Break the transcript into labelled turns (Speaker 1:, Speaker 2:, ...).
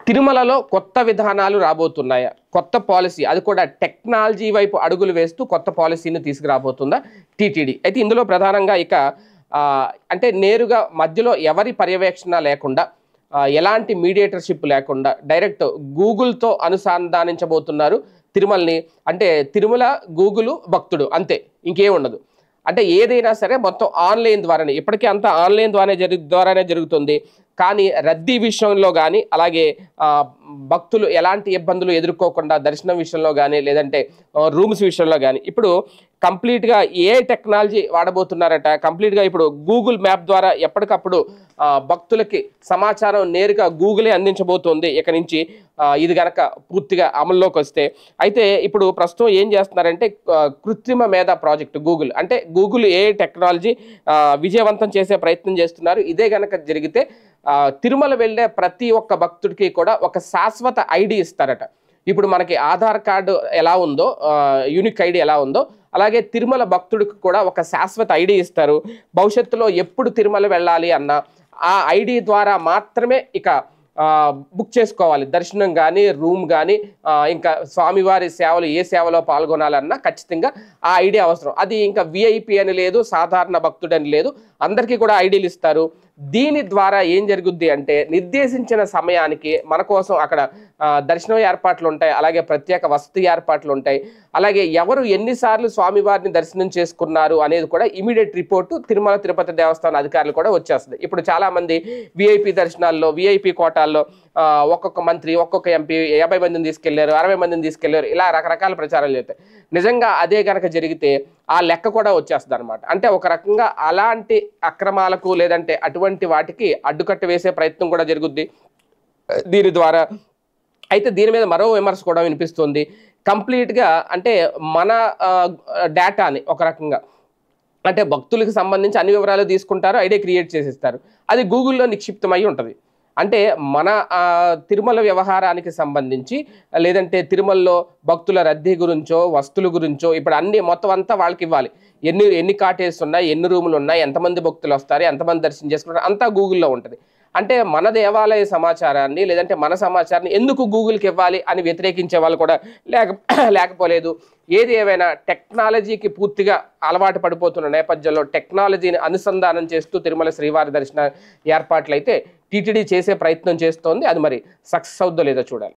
Speaker 1: తిరుమలలో కొత్త విధానాలు రాబోతున్నాయా? కొత్త పాలసీ అది కూడా టెక్నాలజీ వైపు అడుగులు వేస్తూ కొత్త పాలసీని తీసుకురాబోతుందా టీటీడీ? అయితే ఇందులో ప్రధానంగా ఇక అంటే నేరుగా మధ్యలో ఎవరి పర్యవేక్షణ లేకుండా ఎలాంటి మీడియేటర్షిప్ లేకుండా డైరెక్ట్ గూగుల్తో అనుసంధానించబోతున్నారు తిరుమలని. అంటే తిరుమల, గూగుల్, భక్తుడు అంతే, ఇంకేం ఉండదు. అంటే ఏదైనా సరే మొత్తం ఆన్లైన్ ద్వారానే, ఇప్పటికీ అంతా ఆన్లైన్ ద్వారానే జరుగుతుంది. కానీ రద్దీ విషయంలో కానీ, అలాగే భక్తులు ఎలాంటి ఇబ్బందులు ఎదుర్కోకుండా దర్శనం విషయంలో కానీ, లేదంటే రూమ్స్ విషయంలో కానీ ఇప్పుడు కంప్లీట్గా ఏ టెక్నాలజీ వాడబోతున్నారట. కంప్లీట్గా ఇప్పుడు గూగుల్ మ్యాప్ ద్వారా ఎప్పటికప్పుడు భక్తులకి సమాచారం నేరుగా గూగులే అందించబోతోంది ఇక నుంచి, ఇది గనక పూర్తిగా అమల్లోకి వస్తే. అయితే ఇప్పుడు ప్రస్తుతం ఏం చేస్తున్నారంటే కృత్రిమ మేధ ప్రాజెక్టు గూగుల్, అంటే గూగుల్ ఏ టెక్నాలజీ విజయవంతం చేసే ప్రయత్నం చేస్తున్నారు. ఇదే గనక జరిగితే తిరుమల వెళ్ళే ప్రతి ఒక్క భక్తుడికి కూడా ఒక శాశ్వత ఐడి ఇస్తారట. ఇప్పుడు మనకి ఆధార్ కార్డు ఎలా ఉందో, యూనిక్ ఐడి ఎలా ఉందో, అలాగే తిరుమల భక్తుడికి కూడా ఒక శాశ్వత ఐడి ఇస్తారు. భవిష్యత్తులో ఎప్పుడు తిరుమల వెళ్ళాలి అన్నా ఆ ఐడి ద్వారా మాత్రమే ఇక బుక్ చేసుకోవాలి. దర్శనం కానీ, రూమ్ కానీ, ఇంకా స్వామివారి సేవలు ఏ సేవలో పాల్గొనాలన్నా ఖచ్చితంగా ఆ ఐడి అవసరం. అది ఇంకా విఐపి అని లేదు, సాధారణ భక్తుడని లేదు, అందరికీ కూడా ఐడీలు ఇస్తారు. దీని ద్వారా ఏం జరుగుద్ది అంటే నిర్దేశించిన సమయానికి మన కోసం అక్కడ దర్శనం ఏర్పాట్లు ఉంటాయి, అలాగే ప్రత్యేక వసతి ఏర్పాట్లు ఉంటాయి. అలాగే ఎవరు ఎన్నిసార్లు స్వామివారిని దర్శనం చేసుకున్నారు అనేది కూడా ఇమీడియట్ రిపోర్టు తిరుమల తిరుపతి దేవస్థానం అధికారులు కూడా వచ్చేస్తుంది. ఇప్పుడు చాలామంది విఐపి దర్శనాల్లో, విఐపి కోటాల్లో ఒక్కొక్క మంత్రి, ఒక్కొక్క ఎంపీ 50 మందిని తీసుకెళ్లారు, 60 మందిని తీసుకెళ్లారు, ఇలా రకరకాల ప్రచారాలు చేస్తాయి. నిజంగా అదే కనుక జరిగితే ఆ లెక్క కూడా వచ్చేస్తుంది అనమాట. అంటే ఒక రకంగా అలాంటి అక్రమాలకు లేదంటే అటువంటి వాటికి అడ్డుకట్ట వేసే ప్రయత్నం కూడా జరుగుద్ది దీని ద్వారా. అయితే దీని మీద మరో విమర్శ కూడా వినిపిస్తుంది. కంప్లీట్గా అంటే మన డేటాని ఒక రకంగా, అంటే భక్తులకు సంబంధించి అన్ని వివరాలు తీసుకుంటారు, ఐడియా క్రియేట్ చేసిస్తారు, అది గూగుల్లో నిక్షిప్తమై ఉంటుంది. అంటే మన తిరుమల వ్యవహారానికి సంబంధించి, లేదంటే తిరుమలలో భక్తుల రద్దీ గురించో, వస్తువుల గురించో ఇప్పుడు అన్ని మొత్తం అంతా వాళ్ళకి ఇవ్వాలి. ఎన్ని కాటేజెస్ ఉన్నాయి, ఎన్ని రూములు ఉన్నాయి, ఎంతమంది భక్తులు వస్తారు, ఎంతమంది దర్శనం చేసుకుంటారు, అంతా గూగుల్లో ఉంటుంది. అంటే మన దేవాలయ సమాచారాన్ని, లేదంటే మన సమాచారాన్ని ఎందుకు గూగుల్కి ఇవ్వాలి అని వ్యతిరేకించే వాళ్ళు కూడా లేకపోలేదు. ఏది ఏవైనా టెక్నాలజీకి పూర్తిగా అలవాటు పడిపోతున్న నేపథ్యంలో టెక్నాలజీని అనుసంధానం చేస్తూ తిరుమల శ్రీవారి దర్శన ఏర్పాట్లు అయితే టీటీడీ చేసే ప్రయత్నం చేస్తోంది. అది మరి సక్సెస్ అవుద్దో లేదో చూడాలి.